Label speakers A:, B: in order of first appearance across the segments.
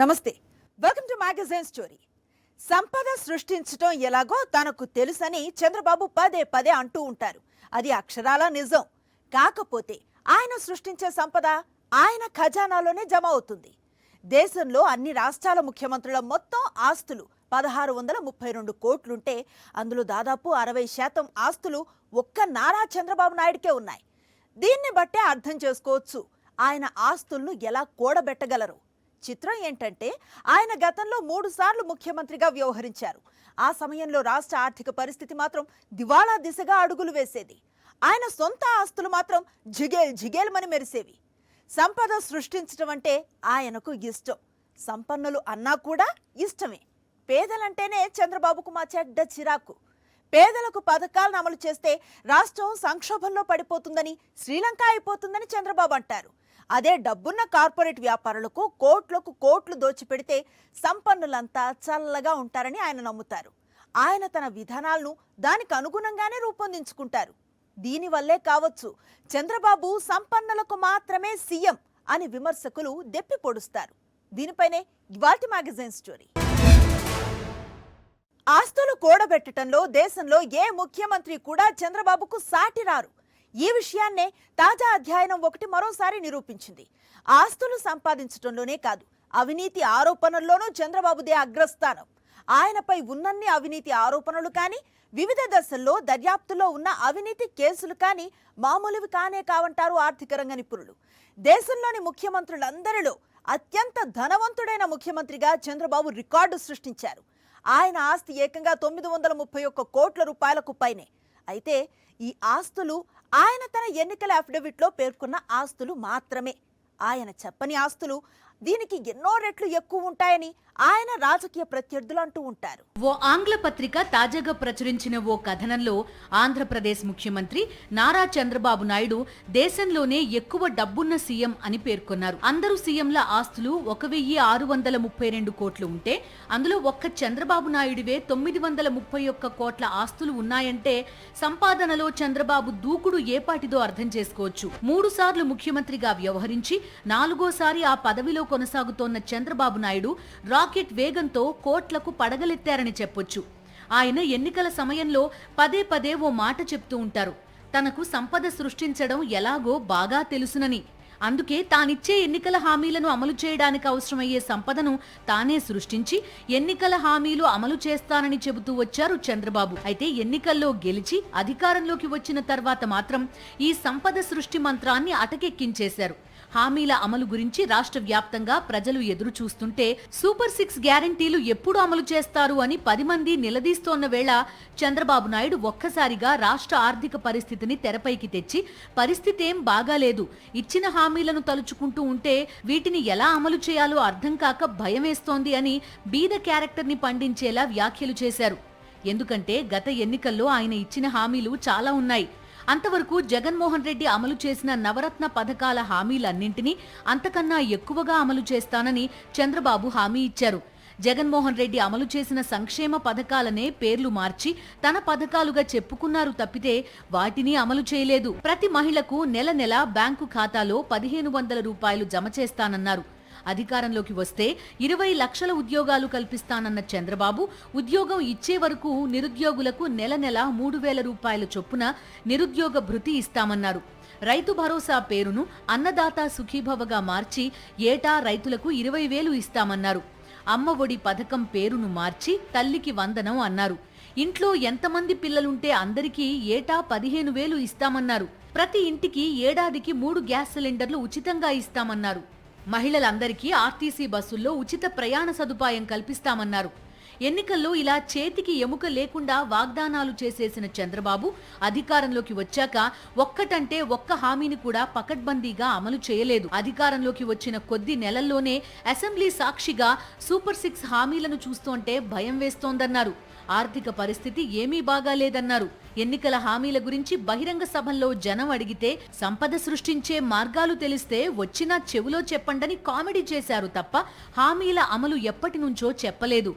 A: నమస్తే, welcome to magazine story. సంపద సృష్టించడం ఎలాగో తనకు తెలుసని చంద్రబాబు పదే పదే అంటూ ఉంటారు. అది అక్షరాల నిజం. కాకపోతే ఆయన సృష్టించే సంపద ఆయన ఖజానాలోనే జమ అవుతుంది. దేశంలో అన్ని రాష్ట్రాల ముఖ్యమంత్రుల మొత్తం ఆస్తులు 1632 కోట్లుంటే అందులో దాదాపు 60% ఆస్తులు ఒక్క నారా చంద్రబాబు నాయుడికే ఉన్నాయి. దీన్ని బట్టే అర్థం చేసుకోవచ్చు ఆయన ఆస్తులను ఎలా కూడబెట్టగలరు. చిత్రం ఏంటంటే ఆయన గతంలో 3 సార్లు ముఖ్యమంత్రిగా వ్యవహరించారు. ఆ సమయంలో రాష్ట్ర ఆర్థిక పరిస్థితి మాత్రం దివాళా దిశగా అడుగులు వేసేది. ఆయన సొంత ఆస్తులు మాత్రం జిగేల్మని మెరిసేవి. సంపద సృష్టించడం అంటే ఆయనకు ఇష్టం. సంపన్నులు అన్నా కూడా ఇష్టమే. పేదలంటేనే చంద్రబాబుకు మా చెడ్డ చిరాకు. పేదలకు పథకాలను అమలు చేస్తే రాష్ట్రం సంక్షోభంలో పడిపోతుందని, శ్రీలంక అయిపోతుందని చంద్రబాబు అంటారు. అదే డబ్బున్న కార్పొరేట్ వ్యాపారులకు కోట్లకు కోట్లు దోచిపెడితే సంపన్నులంతా చల్లగా ఉంటారని ఆయన నమ్ముతారు. ఆయన తన విధానాలను దానికి అనుగుణంగానే రూపొందించుకుంటారు. దీనివల్లే కావచ్చు చంద్రబాబు సంపన్నులకు మాత్రమే సీఎం అని విమర్శకులు దెప్పి పొడుస్తారు. దీనిపైనే ఇవాల్టి మ్యాగజైన్ స్టోరీ. ఆస్తులు కూడబెట్టడంలో దేశంలో ఏ ముఖ్యమంత్రి కూడా చంద్రబాబుకు సాటి రారు. ఈ విషయాన్నే తాజా అధ్యయనం ఒకటి మరోసారి నిరూపించింది. ఆస్తులు సంపాదించడంలోనే కాదు, అవినీతి ఆరోపణల్లోనూ చంద్రబాబుదే అగ్రస్థానం. ఆయనపై ఉన్నన్ని అవినీతి ఆరోపణలు కానీ, వివిధ దశల్లో దర్యాప్తులో ఉన్న అవినీతి కేసులు కానీ మామూలువి కానే కావంటారు ఆర్థిక రంగ నిపుణులు. దేశంలోని ముఖ్యమంత్రులందరిలో అత్యంత ధనవంతుడైన ముఖ్యమంత్రిగా చంద్రబాబు రికార్డు సృష్టించారు. ఆయన ఆస్తి ఏకంగా 931 కోట్ల రూపాయలకు పైనే. అయితే ఈ ఆస్తులు ఆయన తన ఎన్నికల అఫిడవిట్లో పేర్కొన్న ఆస్తులు మాత్రమే. ఆయన చెప్పని ఆస్తులు దీనికి ఎన్నో రెట్లు ఎక్కువ ఉంటాయని ఆయన రాజకీయ ప్రత్యర్థులు అంటూ ఉంటారు.
B: ఓ ఆంగ్ల పత్రిక తాజాగా ప్రచురించిన ఓ కథనంలో ఆంధ్రప్రదేశ్ ముఖ్యమంత్రి నారా చంద్రబాబు నాయుడు దేశంలోనే ఎక్కువ డబ్బున్న సీఎం అని పేర్కొన్నారు. అందరూ సీఎంల ఆస్తులు 1632 కోట్లు ఉంటే అందులో ఒక్క చంద్రబాబు నాయుడివే 931 కోట్ల ఆస్తులు ఉన్నాయంటే సంపాదనలో చంద్రబాబు దూకుడు ఏపాటిదో అర్థం చేసుకోవచ్చు. 3 సార్లు ముఖ్యమంత్రిగా వ్యవహరించి 4గోసారి ఆ పదవిలో కొనసాగుతోన్న చంద్రబాబు నాయుడు రాకెట్ వేగంతో కోట్లకు పడగలెత్తారని చెప్పొచ్చు. ఆయన ఎన్నికల సమయంలో పదే పదే ఓ మాట చెప్తూ ఉంటారు. తనకు సంపద సృష్టించడం ఎలాగో బాగా తెలుసునని. అందుకే తానిచ్చే ఎన్నికల హామీలను అమలు చేయడానికి అవసరమయ్యే సంపదను తానే సృష్టించి ఎన్నికల హామీలు అమలు చేస్తానని చెబుతూ వచ్చారు చంద్రబాబు. అయితే ఎన్నికల్లో గెలిచి అధికారంలోకి వచ్చిన తర్వాత మాత్రం ఈ సంపద సృష్టి మంత్రాన్ని అటకెక్కించేశారు. హామీల అమలు గురించి రాష్ట్ర వ్యాప్తంగా ప్రజలు ఎదురు చూస్తుంటే సూపర్ 6 గ్యారంటీలు ఎప్పుడు అమలు చేస్తారు అని 10 మంది నిలదీస్తోన్న వేళ చంద్రబాబు నాయుడు ఒక్కసారిగా రాష్ట్ర ఆర్థిక పరిస్థితిని తెరపైకి తెచ్చి పరిస్థితి ఏం బాగాలేదు, ఇచ్చిన హామీలను తలుచుకుంటూ ఉంటే వీటిని ఎలా అమలు చేయాలో అర్థం కాక భయం వేస్తోంది అని బీద క్యారెక్టర్ని పండించేలా వ్యాఖ్యలు చేశారు. ఎందుకంటే గత ఎన్నికల్లో ఆయన ఇచ్చిన హామీలు చాలా ఉన్నాయి. అంతవరకు జగన్మోహన్ రెడ్డి అమలు చేసిన నవరత్న పథకాల హామీలన్నింటినీ అంతకన్నా ఎక్కువగా అమలు చేస్తానని చంద్రబాబు హామీ ఇచ్చారు. జగన్మోహన్ రెడ్డి అమలు చేసిన సంక్షేమ పథకాలనే పేర్లు మార్చి తన పథకాలుగా చెప్పుకున్నారు తప్పితే వాటిని అమలు చేయలేదు. ప్రతి మహిళకు నెల నెల బ్యాంకు ఖాతాలో 1500 రూపాయలు జమ చేస్తానన్నారు. అధికారంలోకి వస్తే 20 లక్షల ఉద్యోగాలు కల్పిస్తానన్న చంద్రబాబు ఉద్యోగం ఇచ్చే వరకు నిరుద్యోగులకు నెల నెల 3000 రూపాయల చొప్పున నిరుద్యోగ భృతి ఇస్తామన్నారు. రైతు భరోసా పేరును అన్నదాత సుఖీభవగా మార్చి ఏటా రైతులకు 20,000 ఇస్తామన్నారు. అమ్మ ఒడి పథకం పేరును మార్చి తల్లికి వందనం అన్నారు. ఇంట్లో ఎంతమంది పిల్లలుంటే అందరికీ ఏటా 15,000 ఇస్తామన్నారు. ప్రతి ఇంటికి ఏడాదికి 3 గ్యాస్ సిలిండర్లు ఉచితంగా ఇస్తామన్నారు. మహిళలందరికీ ఆర్టీసీ బస్సుల్లో ఉచిత ప్రయాణ సదుపాయం కల్పిస్తామన్నారు. ఎన్నికల్లో ఇలా చేతికి ఎముక లేకుండా వాగ్దానాలు చేసేసిన చంద్రబాబు అధికారంలోకి వచ్చాక ఒక్కటంటే ఒక్క హామీని కూడా పకడ్బందీగా అమలు చేయలేదు. అధికారంలోకి వచ్చిన కొద్ది నెలల్లోనే అసెంబ్లీ సాక్షిగా సూపర్ 6 హామీలను చూస్తుంటే భయం వేస్తోందన్నారు. ఆర్థిక పరిస్థితి ఏమీ బాగాలేదన్నారు. ఎన్నికల హామీల గురించి బహిరంగ సభల్లో జనం అడిగితే సంపద సృష్టించే మార్గాలు తెలిస్తే వచ్చినా చెవులో చెప్పండని కామెడీ చేశారు తప్ప హామీల అమలు ఎప్పటి నుంచో చెప్పలేదు.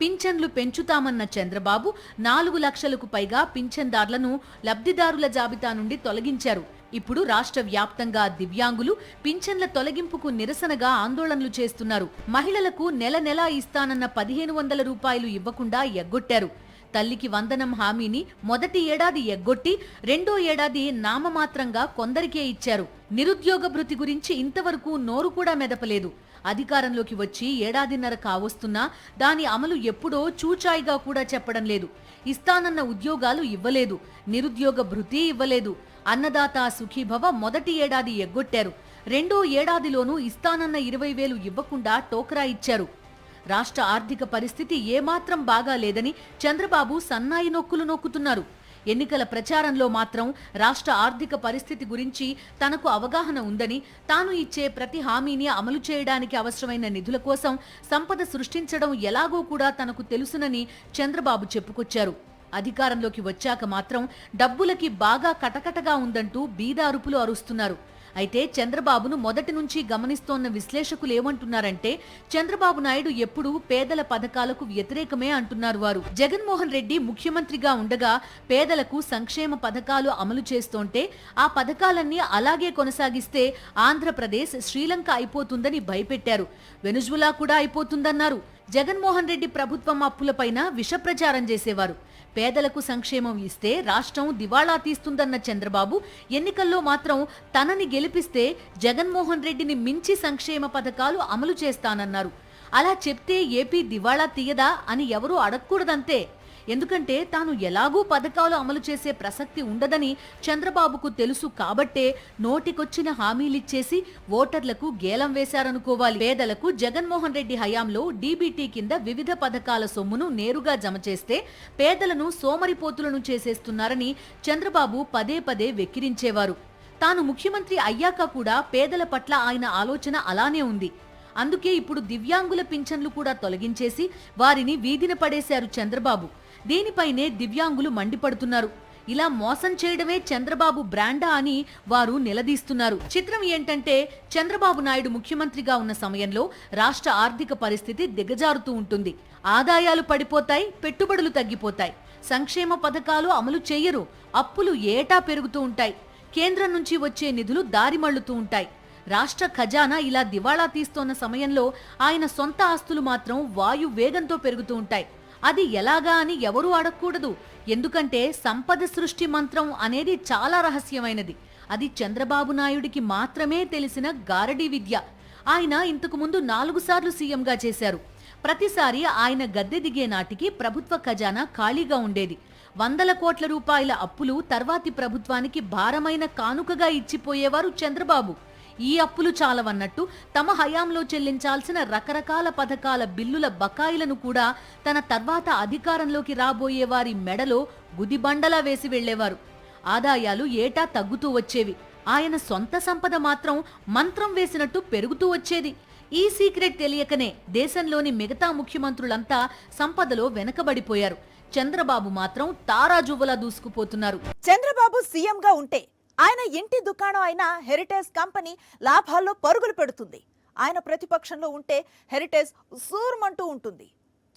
B: పింఛన్లు పెంచుతామన్న చంద్రబాబు 4 లక్షలకు పైగా పింఛన్దారులను లబ్ధిదారుల జాబితా నుండి తొలగించారు. ఇప్పుడు రాష్ట్ర వ్యాప్తంగా దివ్యాంగులు పింఛన్ల తొలగింపుకు నిరసనగా ఆందోళనలు చేస్తున్నారు. మహిళలకు నెల నెలా ఇస్తానన్న 1500 రూపాయలు ఇవ్వకుండా ఎగ్గొట్టారు. తల్లికి వందనం హామీని మొదటి ఏడాది ఎగ్గొట్టి రెండో ఏడాది నామమాత్రంగా కొందరికే ఇచ్చారు. నిరుద్యోగ భృతి గురించి ఇంతవరకు నోరు కూడా మెదపలేదు. అధికారంలోకి వచ్చి ఏడాదిన్నర కావస్తున్నా దాని అమలు ఎప్పుడో చూచాయిగా కూడా చెప్పడం లేదు. ఇస్తానన్న ఉద్యోగాలు ఇవ్వలేదు, నిరుద్యోగ భృతి ఇవ్వలేదు. అన్నదాత సుఖీభవ మొదటి ఏడాది ఎగ్గొట్టారు. రెండో ఏడాదిలోనూ ఇస్తానన్న 20,000 ఇవ్వకుండా టోకరా ఇచ్చారు. రాష్ట్ర ఆర్థిక పరిస్థితి ఏమాత్రం బాగా లేదని చంద్రబాబు సన్నాయి నొక్కులు నొక్కుతున్నారు. ఎన్నికల ప్రచారంలో మాత్రం రాష్ట్ర ఆర్థిక పరిస్థితి గురించి తనకు అవగాహన ఉందని, తాను ఇచ్చే ప్రతి హామీని అమలు చేయడానికి అవసరమైన నిధుల కోసం సంపద సృష్టించడం ఎలాగో కూడా తనకు తెలుసునని చంద్రబాబు చెప్పుకొచ్చారు. అధికారంలోకి వచ్చాక మాత్రం డబ్బులకి బాగా కటకటగా ఉందంటూ బీదారుపులు అరుస్తున్నారు. అయితే చంద్రబాబును మొదటి నుంచి గమనిస్తోన్న విశ్లేషకులు ఏమంటున్నారంటే, చంద్రబాబు నాయుడు ఎప్పుడూ పేదల పథకాలకు వ్యతిరేకమే అంటున్నారు వారు. జగన్మోహన్ రెడ్డి ముఖ్యమంత్రిగా ఉండగా పేదలకు సంక్షేమ పథకాలు అమలు చేస్తోంటే ఆ పథకాలన్నీ అలాగే కొనసాగిస్తే ఆంధ్రప్రదేశ్ శ్రీలంక అయిపోతుందని భయపెట్టారు. వెనుజులా కూడా అయిపోతుందన్నారు. జగన్మోహన్ రెడ్డి ప్రభుత్వం అప్పులపైన విషప్రచారం చేసేవారు. పేదలకు సంక్షేమం ఇస్తే రాష్ట్రం దివాళా తీస్తుందన్న చంద్రబాబు ఎన్నికల్లో మాత్రం తనని గెలిపిస్తే జగన్మోహన్ రెడ్డిని మించి సంక్షేమ పథకాలు అమలు చేస్తానన్నారు. అలా చెప్తే ఏపీ దివాళా తీయదా అని ఎవరూ అడగకూడదంతే. ఎందుకంటే తాను ఎలాగూ పథకాలు అమలు చేసే ప్రసక్తి ఉండదని చంద్రబాబుకు తెలుసు కాబట్టే నోటికొచ్చిన హామీలిచ్చేసి ఓటర్లకు గేలం వేశారనుకోవాలి. పేదలకు జగన్మోహన్ రెడ్డి హయాంలో డీబీటీ కింద వివిధ పథకాల సొమ్మును నేరుగా జమ చేస్తే పేదలను సోమరిపోతులను చేసేస్తున్నారని చంద్రబాబు పదే పదే వెక్కిరించేవారు. తాను ముఖ్యమంత్రి అయ్యాక కూడా పేదల పట్ల ఆయన ఆలోచన అలానే ఉంది. అందుకే ఇప్పుడు దివ్యాంగుల పింఛన్లు కూడా తొలగించేసి వారిని వీధిన పడేశారు చంద్రబాబు. దీనిపైనే దివ్యాంగులు మండిపడుతున్నారు. ఇలా మోసం చేయడమే చంద్రబాబు బ్రాండా అని వారు నిలదీస్తున్నారు. చిత్రం ఏంటంటే, చంద్రబాబు నాయుడు ముఖ్యమంత్రిగా ఉన్న సమయంలో రాష్ట్ర ఆర్థిక పరిస్థితి దిగజారుతూ ఉంటుంది. ఆదాయాలు పడిపోతాయి, పెట్టుబడులు తగ్గిపోతాయి, సంక్షేమ పథకాలు అమలు చేయరు, అప్పులు ఏటా పెరుగుతూ ఉంటాయి, కేంద్రం నుంచి వచ్చే నిధులు దారిమళ్లుతూ ఉంటాయి. రాష్ట్ర ఖజానా ఇలా దివాళా తీస్తోన్న సమయంలో ఆయన సొంత ఆస్తులు మాత్రం వాయు వేగంతో పెరుగుతూ ఉంటాయి. అది ఎలాగా అని ఎవరూ అడగకూడదు. ఎందుకంటే సంపద సృష్టి మంత్రం అనేది చాలా రహస్యమైనది. అది చంద్రబాబు నాయుడికి మాత్రమే తెలిసిన గారడీ విద్య. ఆయన ఇంతకు ముందు 4 సార్లు సీఎంగా చేశారు. ప్రతిసారి ఆయన గద్దె దిగే నాటికి ప్రభుత్వ ఖజానా ఖాళీగా ఉండేది. 100 కోట్ల రూపాయల అప్పులు తర్వాతి ప్రభుత్వానికి భారమైన కానుకగా ఇచ్చిపోయేవారు చంద్రబాబు. ఈ అప్పులు చాలవన్నట్టు తమ హయాంలో చెల్లించాల్సిన రకరకాల పథకాల బిల్లుల బకాయిలను కూడా తన తర్వాత అధికారంలోకి రాబోయే వారి మెడలో గుదిబండలా వేసి వెళ్లేవారు. ఆదాయాలు ఏటా తగ్గుతూ వచ్చేవి. ఆయన సొంత సంపద మాత్రం మంత్రం వేసినట్టు పెరుగుతూ వచ్చేది. ఈ సీక్రెట్ తెలియకనే దేశంలోని మిగతా ముఖ్యమంత్రులంతా సంపదలో వెనకబడిపోయారు. చంద్రబాబు మాత్రం తారాజువ్వలా దూసుకుపోతున్నారు.
A: చంద్రబాబు సీఎంగా ఉంటే ఆయన ఇంటి దుకాణం అయిన హెరిటేజ్ కంపెనీ లాభాల్లో పరుగులు పెడుతుంది. ఆయన ప్రతిపక్షంలో ఉంటే హెరిటేజ్ సూర్మంటూ ఉంటుంది.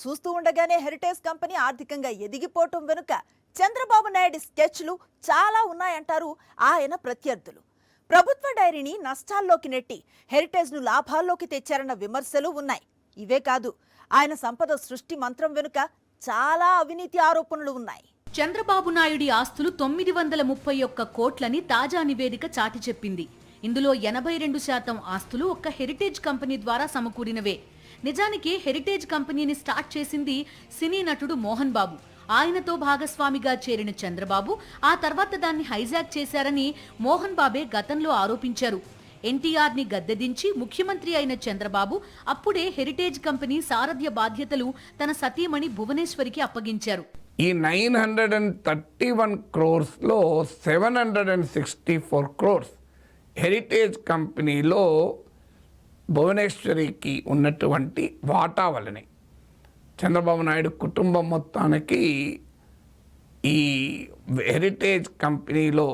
A: చూస్తూ ఉండగానే హెరిటేజ్ కంపెనీ ఆర్థికంగా ఎదిగిపోవటం వెనుక చంద్రబాబు నాయుడు స్కెచ్లు చాలా ఉన్నాయంటారు ఆయన ప్రత్యర్థులు. ప్రభుత్వ డైరీని నష్టాల్లోకి నెట్టి హెరిటేజ్ను లాభాల్లోకి తెచ్చారన్న విమర్శలు ఉన్నాయి. ఇవే కాదు, ఆయన సంపద సృష్టి మంత్రం వెనుక చాలా అవినీతి ఆరోపణలు ఉన్నాయి.
B: చంద్రబాబు నాయుడి ఆస్తులు 931 కోట్లని తాజా నివేదిక చాటి చెప్పింది. ఇందులో 82% ఆస్తులు ఒక్క హెరిటేజ్ కంపెనీ ద్వారా సమకూరినవే. నిజానికి హెరిటేజ్ కంపెనీని స్టార్ట్ చేసింది సినీ నటుడు మోహన్ బాబు. ఆయనతో భాగస్వామిగా చేరిన చంద్రబాబు ఆ తర్వాత దాన్ని హైజాక్ చేశారని మోహన్ బాబే గతంలో ఆరోపించారు. ఎన్టీఆర్ని గద్దెదించి ముఖ్యమంత్రి అయిన చంద్రబాబు అప్పుడే హెరిటేజ్ కంపెనీ సారథ్య బాధ్యతలు తన సతీమణి భువనేశ్వరికి అప్పగించారు.
C: ఈ 931 క్రోర్స్లో 764 క్రోర్స్ హెరిటేజ్ కంపెనీలో భువనేశ్వరికి ఉన్నటువంటి వాటా వల్లనే చంద్రబాబు నాయుడు కుటుంబం మొత్తానికి ఈ హెరిటేజ్ కంపెనీలో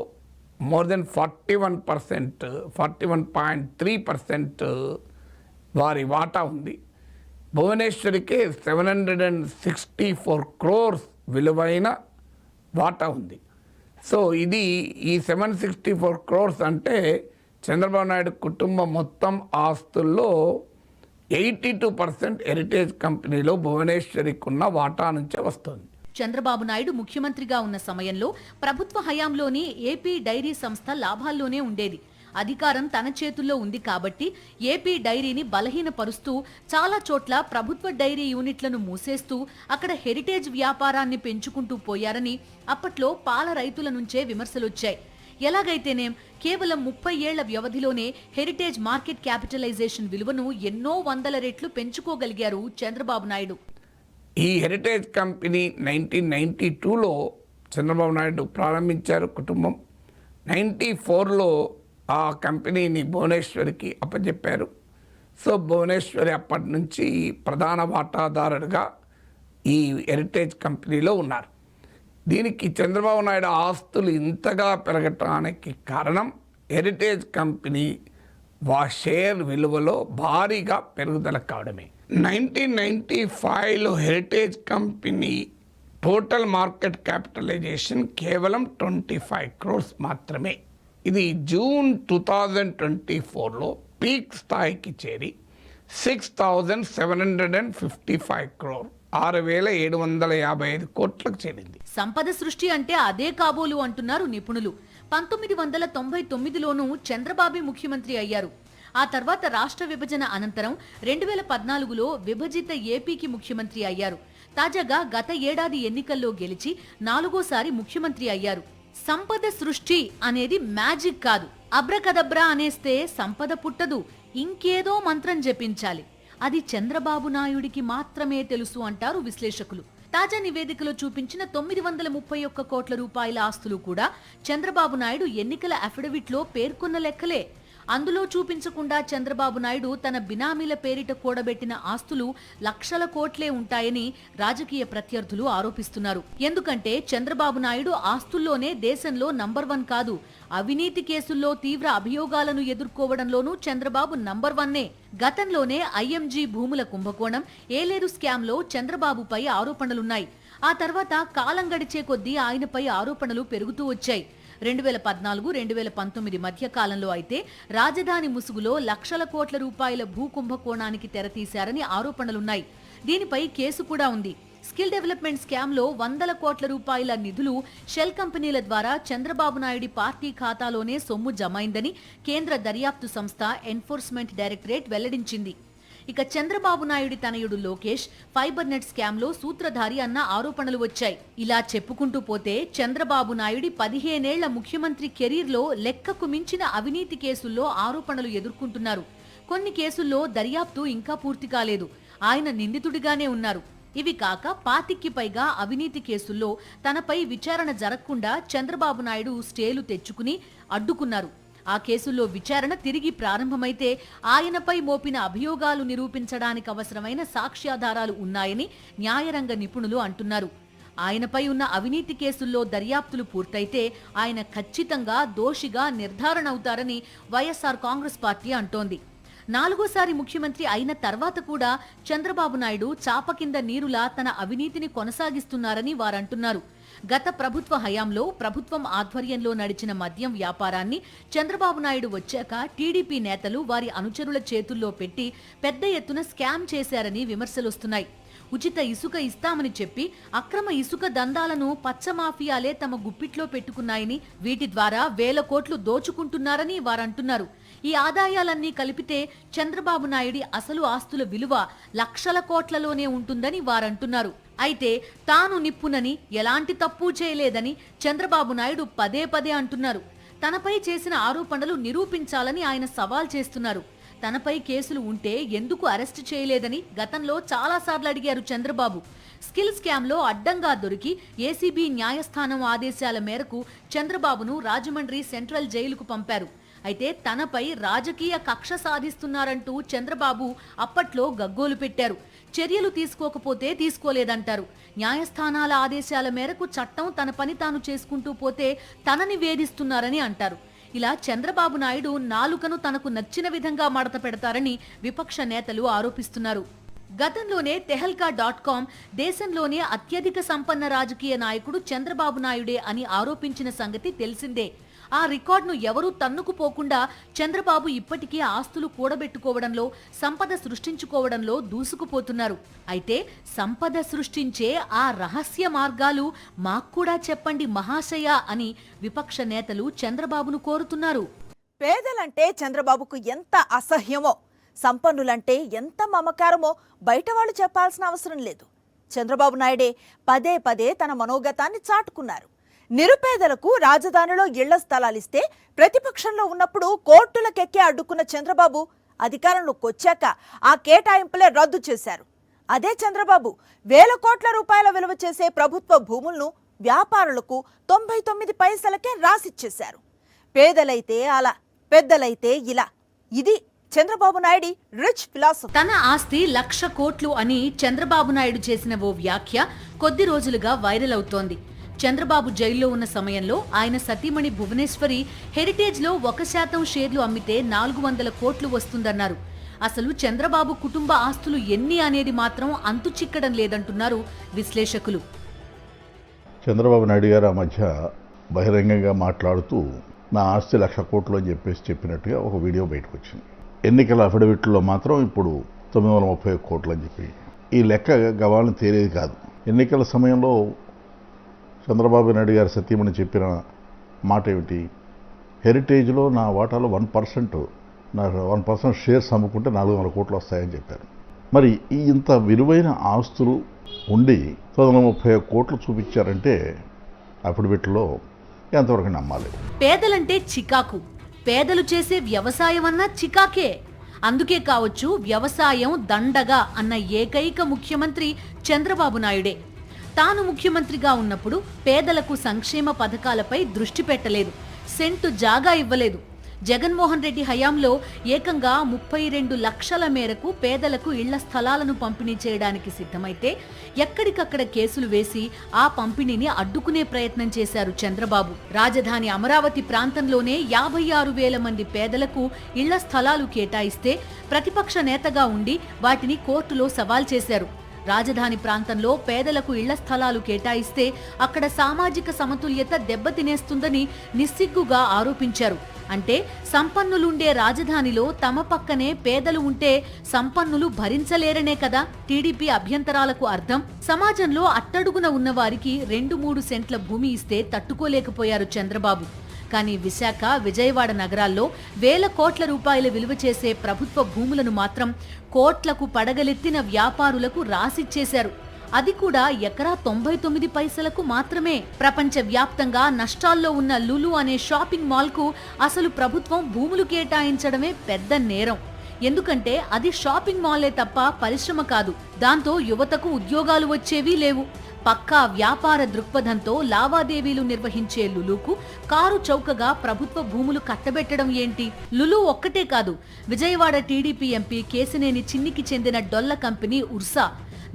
C: మోర్ దెన్ 41%, 41.3% వారి వాటా ఉంది. భువనేశ్వరికే 764 క్రోర్స్ విలువైన వాటా ఉంది. సో ఇది ఈ 764 crores అంటే చంద్రబాబు నాయుడు కుటుంబం మొత్తం ఆస్తుల్లో 82% హెరిటేజ్ కంపెనీలో భువనేశ్వరికి ఉన్న వాటా నుంచే వస్తుంది.
B: చంద్రబాబు నాయుడు ముఖ్యమంత్రిగా ఉన్న సమయంలో ప్రభుత్వ హయాంలోని ఏపీ డైరీ సంస్థ లాభాల్లోనే ఉండేది. అధికారం తన చేతుల్లో ఉంది కాబట్టి ఏపీ డైరీని బలహీనపరుస్తూ చాలా చోట్ల ప్రభుత్వ డైరీ యూనిట్లను మూసేస్తూ అక్కడ హెరిటేజ్ వ్యాపారాన్ని పెంచుకుంటూ పోయారని అప్పట్లో పాల రైతుల నుంచే విమర్శలొచ్చాయి. ఎలాగైతేనేం కేవలం 30 ఏళ్ల వ్యవధిలోనే హెరిటేజ్ మార్కెట్ క్యాపిటలైజేషన్ విలువను ఎన్నో వందల రెట్లు పెంచుకోగలిగారు చంద్రబాబు నాయుడు.
C: ఈ హెరిటేజ్ కంపెనీ 1992లో చంద్రబాబు నాయుడు ప్రారంభించారు కుటుంబం. 94లో ఆ కంపెనీని భువనేశ్వరికి అప్పచెప్పారు. సో భువనేశ్వరి అప్పటి నుంచి ప్రధాన వాటాదారుడిగా ఈ హెరిటేజ్ కంపెనీలో ఉన్నారు. దీనికి చంద్రబాబు నాయుడు ఆస్తులు ఇంతగా పెరగటానికి కారణం హెరిటేజ్ కంపెనీ షేర్ విలువలో భారీగా పెరుగుదల కావడమే. 1995లో heritage company total market capitalisation కేవలం 25 crores మాత్రమే. ఇది జూన్ 2024లో పీక్ స్థాయికి చేరి 6,755 crore 6,755 కోట్లకు చేరింది.
B: సంపద సృష్టి అంటే అదే కాబోలు అంటున్నారు నిపుణులు. 1999లోనూ చంద్రబాబు ముఖ్యమంత్రి అయ్యారు. ఆ తర్వాత రాష్ట్ర విభజన అనంతరం 2014లో విభజిత ఏపీకి ముఖ్యమంత్రి అయ్యారు. తాజాగా గత ఏడాది ఎన్నికల్లో గెలిచి 4వ సారి ముఖ్యమంత్రి అయ్యారు. సంపద సృష్టి అనేది మ్యాజిక్ కాదు. అబ్రకదబ్రా అనేస్తే సంపద పుట్టదు, ఇంకేదో మంత్రం జపించాలి. అది చంద్రబాబు నాయుడికి మాత్రమే తెలుసు అంటారు విశ్లేషకులు. తాజా నివేదికలో చూపించిన 931 కోట్ల రూపాయల ఆస్తులు కూడా చంద్రబాబు నాయుడు ఎన్నికల అఫిడవిట్లో పేర్కొన్న లెక్కలే. అందులో చూపించకుండా చంద్రబాబు నాయుడు తన బినామీల పేరిట కూడబెట్టిన ఆస్తులు లక్షల కోట్లే ఉంటాయని రాజకీయ ప్రత్యర్థులు ఆరోపిస్తున్నారు. ఎందుకంటే చంద్రబాబు నాయుడు ఆస్తుల్లోనే దేశంలో నంబర్ 1 కాదు, అవినీతి కేసుల్లో తీవ్ర అభియోగాలను ఎదుర్కోవడంలోనూ చంద్రబాబు నంబర్ 1. గతంలోనే ఐఎంజీ భూముల కుంభకోణం, ఏలేరు స్కామ్లో చంద్రబాబుపై ఆరోపణలున్నాయి. ఆ తర్వాత కాలం గడిచే కొద్దీ ఆయనపై ఆరోపణలు పెరుగుతూ వచ్చాయి. 2014-2019 మధ్య కాలంలో అయితే రాజధాని ముసుగులో లక్షల కోట్ల రూపాయల భూ కుంభకోణానికి తెరతీశారని ఆరోపణలున్నాయి. దీనిపై కేసు కూడా ఉంది. స్కిల్ డెవలప్మెంట్ స్కామ్లో 100 కోట్ల రూపాయల నిధులు షెల్ కంపెనీల ద్వారా చంద్రబాబు నాయుడి పార్టీ ఖాతాలోనే సొమ్ము జమైందని కేంద్ర దర్యాప్తు సంస్థ ఎన్ఫోర్స్మెంట్ డైరెక్టరేట్ వెల్లడించింది. ఇక చంద్రబాబు నాయుడి తనయుడు లోకేష్ ఫైబర్ నెట్ స్కామ్లో సూత్రధారి అన్న ఆరోపణలు వచ్చాయి. ఇలా చెప్పుకుంటూ పోతే చంద్రబాబు నాయుడి 15 ఏళ్ల ముఖ్యమంత్రి కెరీర్లో లెక్కకు మించిన అవినీతి కేసుల్లో ఆరోపణలు ఎదుర్కొంటున్నారు. కొన్ని కేసుల్లో దర్యాప్తు ఇంకా పూర్తి కాలేదు. ఆయన నిందితుడిగానే ఉన్నారు. ఇవి కాక 25కి పైగా అవినీతి కేసుల్లో తనపై విచారణ జరగకుండా చంద్రబాబు నాయుడు స్టేలు తెచ్చుకుని అడ్డుకున్నారు. ఆ కేసుల్లో విచారణ తిరిగి ప్రారంభమైతే ఆయనపై మోపిన అభియోగాలు నిరూపించడానికి అవసరమైన సాక్ష్యాధారాలు ఉన్నాయని న్యాయరంగ నిపుణులు అంటున్నారు. ఆయనపై ఉన్న అవినీతి కేసుల్లో దర్యాప్తులు పూర్తయితే ఆయన ఖచ్చితంగా దోషిగా నిర్ధారణ అవుతారని వైఎస్ఆర్ కాంగ్రెస్ పార్టీ అంటోంది. 4వ సారి ముఖ్యమంత్రి అయిన తర్వాత కూడా చంద్రబాబు నాయుడు చాప కింద నీరులా తన అవినీతిని కొనసాగిస్తున్నారని వారంటున్నారు. గత ప్రభుత్వ హయాంలో ప్రభుత్వం ఆధ్వర్యంలో నడిచిన మద్యం వ్యాపారాన్ని చంద్రబాబు నాయుడు వచ్చాక టీడీపీ నేతలు వారి అనుచరుల చేతుల్లో పెట్టి పెద్ద ఎత్తున స్కామ్ చేశారని విమర్శలొస్తున్నాయి. ఉచిత ఇసుక ఇస్తామని చెప్పి అక్రమ ఇసుక దందాలను పచ్చ మాఫియాలే తమ గుప్పిట్లో పెట్టుకున్నాయని, వీటి ద్వారా వేల కోట్లు దోచుకుంటున్నారని వారంటున్నారు. ఈ ఆదాయాలన్నీ కలిపితే చంద్రబాబు నాయుడి అసలు ఆస్తుల విలువ లక్షల కోట్లలోనే ఉంటుందని వారంటున్నారు. అయితే తాను నిప్పునని, ఎలాంటి తప్పు చేయలేదని చంద్రబాబు నాయుడు పదే పదే అంటున్నారు. తనపై చేసిన ఆరోపణలు నిరూపించాలని ఆయన సవాల్ చేస్తున్నారు. తనపై కేసులు ఉంటే ఎందుకు అరెస్టు చేయలేదని గతంలో చాలాసార్లు అడిగారు చంద్రబాబు. స్కిల్ స్కామ్లో అడ్డంగా దొరికి ఏసీబీ న్యాయస్థానం ఆదేశాల మేరకు చంద్రబాబును రాజమండ్రి సెంట్రల్ జైలుకు పంపారు. అయితే తనపై రాజకీయ కక్ష సాధిస్తున్నారంటూ చంద్రబాబు అప్పట్లో గగ్గోలు పెట్టారు. చర్యలు తీసుకోకపోతే తీసుకోలేదంటారు. న్యాయస్థానాల ఆదేశాల మేరకు చట్టం తన పని తాను చేసుకుంటూ పోతే తనని వేధిస్తున్నారని అంటారు. ఇలా చంద్రబాబు నాయుడు నాలుకను తనకు నచ్చిన విధంగా మడత పెడతారని విపక్ష నేతలు ఆరోపిస్తున్నారు. గతంలోనే tehelka.com దేశంలోనే అత్యధిక సంపన్న రాజకీయ నాయకుడు చంద్రబాబు నాయుడే అని ఆరోపించిన సంగతి తెలిసిందే. ఆ రికార్డును ఎవరూ తన్నుకుపోకుండా చంద్రబాబు ఇప్పటికీ ఆస్తులు కూడబెట్టుకోవడంలో, సంపద సృష్టించుకోవడంలో దూసుకుపోతున్నారు. అయితే సంపద సృష్టించే ఆ రహస్య మార్గాలు మాక్కూడా చెప్పండి మహాశయ అని విపక్ష నేతలు చంద్రబాబును కోరుతున్నారు.
A: పేదలంటే చంద్రబాబుకు ఎంత అసహ్యమో, సంపన్నులంటే ఎంత మమకారమో బయట వాళ్ళు చెప్పాల్సిన అవసరం లేదు. చంద్రబాబు నాయుడే పదే పదే తన మనోగతాన్ని చాటుకున్నారు. నిరుపేదలకు రాజధానిలో ఇళ్ల స్థలాలిస్తే ప్రతిపక్షంలో ఉన్నప్పుడు కోర్టులకెక్కి అడ్డుకున్న చంద్రబాబు అధికారంలోకి వచ్చాక ఆ కేటాయింపులే రద్దు చేశారు. అదే చంద్రబాబు 1,000 కోట్ల రూపాయల విలువ చేసే ప్రభుత్వ భూములను వ్యాపారులకు 99 పైసలకే రాసిచ్చేశారు. పేదలైతే అలా, పెద్దలైతే ఇలా. ఇది చంద్రబాబు నాయుడు రిచ్ ఫిలాసఫీ.
B: తన ఆస్తి 1,00,000 కోట్లు అని చంద్రబాబు నాయుడు చేసిన ఓ వ్యాఖ్య కొద్ది రోజులుగా వైరల్ అవుతోంది. చంద్రబాబు జైల్లో ఉన్న సమయంలో ఆయన సతీమణి భువనేశ్వరి హెరిటేజ్లో 1% షేర్లు అమ్మితే 400 కోట్లు వస్తుందన్నారు. అసలు చంద్రబాబు కుటుంబ ఆస్తులు ఎన్ని అనేది మాత్రం అంతు చిక్కడం లేదంటున్నారు విశ్లేషకులు.
D: చంద్రబాబు నాయుడు గారు ఆ మధ్య బహిరంగంగా మాట్లాడుతూ నా ఆస్తి 1,00,000 కోట్లు అని చెప్పినట్టుగా ఒక వీడియో బయటకు వచ్చింది. ఎన్నికల అఫిడవిట్లో మాత్రం ఇప్పుడు 930 కోట్లు అని చెప్పి ఈ లెక్క గవాలను తేలేది కాదు. ఎన్నికల సమయంలో చంద్రబాబు నాయుడు గారి సతీమణి చెప్పిన మాట ఏమిటి? హెరిటేజ్లో నా వాటాలో 1% షేర్స్ అమ్ముకుంటే 400 కోట్లు వస్తాయని చెప్పారు. మరి ఈ ఇంత విలువైన ఆస్తులు ఉండి 930 కోట్లు చూపించారంటే అఫిడవిట్లో ఎంతవరకు నమ్మాలి?
B: పేదలంటే చికాకు, పేదలు చేసే వ్యవసాయం అన్నా చికాకే. అందుకే కావచ్చు వ్యవసాయం దండగా అన్న ఏకైక ముఖ్యమంత్రి చంద్రబాబు నాయుడే. తాను ముఖ్యమంత్రిగా ఉన్నప్పుడు పేదలకు సంక్షేమ పథకాలపై దృష్టి పెట్టలేదు, సెంటు జాగా ఇవ్వలేదు. జగన్మోహన్ రెడ్డి హయాంలో ఏకంగా 32 లక్షల మేరకు పేదలకు ఇళ్ల స్థలాలను పంపిణీ చేయడానికి సిద్ధమైతే ఎక్కడికక్కడ కేసులు వేసి ఆ పంపిణీని అడ్డుకునే ప్రయత్నం చేశారు చంద్రబాబు. రాజధాని అమరావతి ప్రాంతంలోనే 56,000 మంది పేదలకు ఇళ్ల స్థలాలు కేటాయిస్తే ప్రతిపక్ష నేతగా ఉండి వాటిని కోర్టులో సవాల్ చేశారు. రాజధాని ప్రాంతంలో పేదలకు ఇళ్ల స్థలాలు కేటాయిస్తే అక్కడ సామాజిక సమతుల్యత దెబ్బతినేస్తుందని నిస్సిగ్గుగా ఆరోపించారు. అంటే సంపన్నులుండే రాజధానిలో తమ పక్కనే పేదలు ఉంటే సంపన్నులు భరించలేరనే కదా టీడీపీ అభ్యంతరాలకు అర్థం. సమాజంలో అట్టడుగున ఉన్నవారికి 2-3 సెంట్ల భూమి ఇస్తే తట్టుకోలేకపోయారు చంద్రబాబు. కానీ విశాఖ, విజయవాడ నగరాల్లో 1,000 కోట్ల రూపాయల విలువ చేసే ప్రభుత్వ భూములను మాత్రం కోట్లకు పడగలెత్తిన వ్యాపారులకు రాసిచ్చేశారు. అది కూడా ఎకరా 99 పైసలకు మాత్రమే. ప్రపంచ వ్యాప్తంగా నష్టాల్లో ఉన్న లులు అనే షాపింగ్ మాల్ కు అసలు ప్రభుత్వం భూములు కేటాయించడమే పెద్ద నేరం. ఎందుకంటే అది షాపింగ్ మాలే తప్ప పరిశ్రమ కాదు. దాంతో యువతకు ఉద్యోగాలు వచ్చేవి లేవు. పక్కా వ్యాపార దృక్పథంతో లావాదేవీలు నిర్వహించే లులుకు కారు చౌకగా ప్రభుత్వ భూములు కట్టబెట్టడం ఏంటి? లులు ఒక్కటే కాదు, విజయవాడ టీడీపీ ఎంపీ కేసినేని చిన్నికి చెందిన డొల్ల కంపెనీ ఉర్సా,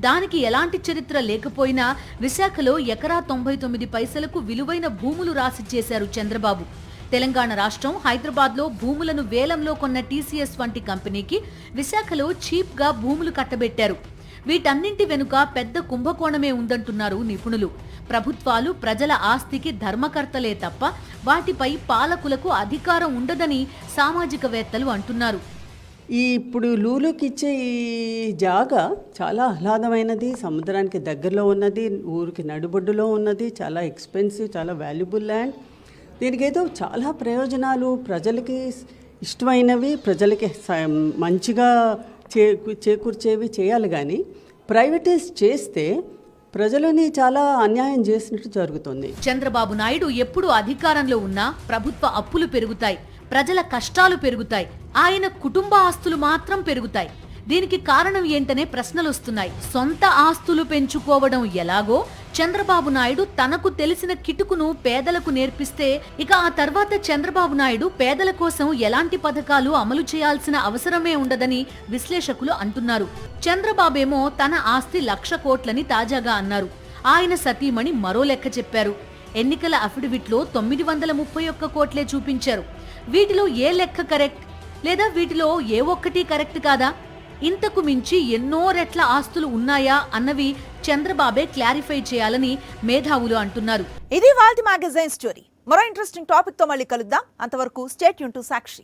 B: దానికి ఎలాంటి చరిత్ర లేకపోయినా విశాఖలో ఎకరా 99 పైసలకు విలువైన భూములు రాసిచ్చేశారు చంద్రబాబు. తెలంగాణ రాష్ట్రం హైదరాబాద్లో భూములను వేలంలో కొన్న టీసీఎస్ వంటి కంపెనీకి విశాఖలో చీప్గా భూములు కట్టబెట్టారు. వీటన్నింటి వెనుక పెద్ద కుంభకోణమే ఉందంటున్నారు నిపుణులు. ప్రభుత్వాలు ప్రజల ఆస్తికి ధర్మకర్తలే తప్ప వాటిపై పాలకులకు అధికారం ఉండదని సామాజికవేత్తలు అంటున్నారు.
E: ఇప్పుడు లూలుకి ఇచ్చే ఈ జాగా చాలా ఆహ్లాదమైనది, సముద్రానికి దగ్గరలో ఉన్నది, ఊరికి నడుబొడ్డులో ఉన్నది, చాలా ఎక్స్పెన్సివ్, చాలా వాల్యుబుల్ ల్యాండ్. దీనికి ఏదో చాలా ప్రయోజనాలు, ప్రజలకి ఇష్టమైనవి, ప్రజలకి మంచిగా చేకూర్చేవి చేయాలి. కానీ ప్రైవేటైజ్ చేస్తే ప్రజలని చాలా అన్యాయం చేసినట్టు జరుగుతుంది.
B: చంద్రబాబు నాయుడు ఎప్పుడు అధికారంలో ఉన్నా ప్రభుత్వ అప్పులు పెరుగుతాయి, ప్రజల కష్టాలు పెరుగుతాయి, ఆయన కుటుంబ ఆస్తులు మాత్రం పెరుగుతాయి. దీనికి కారణం ఏంటనే ప్రశ్నలు వస్తున్నాయి. సొంత ఆస్తులు పెంచుకోవడం ఎలాగో చంద్రబాబు నాయుడు తనకు తెలిసిన కిటుకును పేదలకు నేర్పిస్తే ఇక ఆ తర్వాత చంద్రబాబు నాయుడు పేదల కోసం ఎలాంటి పథకాలు అమలు చేయాల్సిన అవసరమే ఉండదని విశ్లేషకులు అంటున్నారు. చంద్రబాబేమో తన ఆస్తి 1,00,000 కోట్లని తాజాగా అన్నారు. ఆయన సతీమణి మరో లెక్క చెప్పారు. ఎన్నికల అఫిడవిట్లో 931 కోట్లే చూపించారు. వీటిలో ఏ లెక్క కరెక్ట్, లేదా వీటిలో ఏ ఒక్కటి కరెక్ట్ కాదా? ఇంతకు మించి ఎన్నో రెట్ల ఆస్తులు ఉన్నాయా అన్నవి చంద్రబాబే క్లారిఫై చేయాలని మేధావులు అంటున్నారు.
A: ఇది వాళ్ళ మ్యాగజైన్ స్టోరీ. మరో ఇంట్రెస్టింగ్ టాపిక్ తో మళ్ళీ కలుద్దాం. అంతవరకు స్టే ట్యూన్ టు సాక్షి.